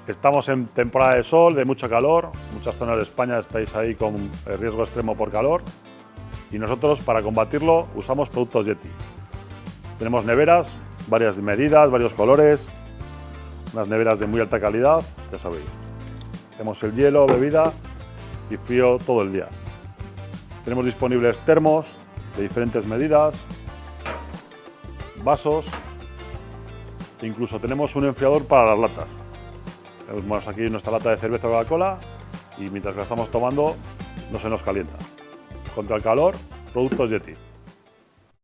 Estamos en temporada de sol, de mucho calor. Muchas zonas de España estáis ahí con riesgo extremo por calor. Y nosotros, para combatirlo, usamos productos Yeti. Tenemos neveras, varias medidas, varios colores. Unas neveras de muy alta calidad, ya sabéis. Tenemos el hielo, bebida y frío todo el día. Tenemos disponibles termos de diferentes medidas, vasos, e incluso tenemos un enfriador para las latas. Tenemos aquí nuestra lata de cerveza o Coca-Cola y mientras la estamos tomando no se nos calienta. Contra el calor, productos Yeti.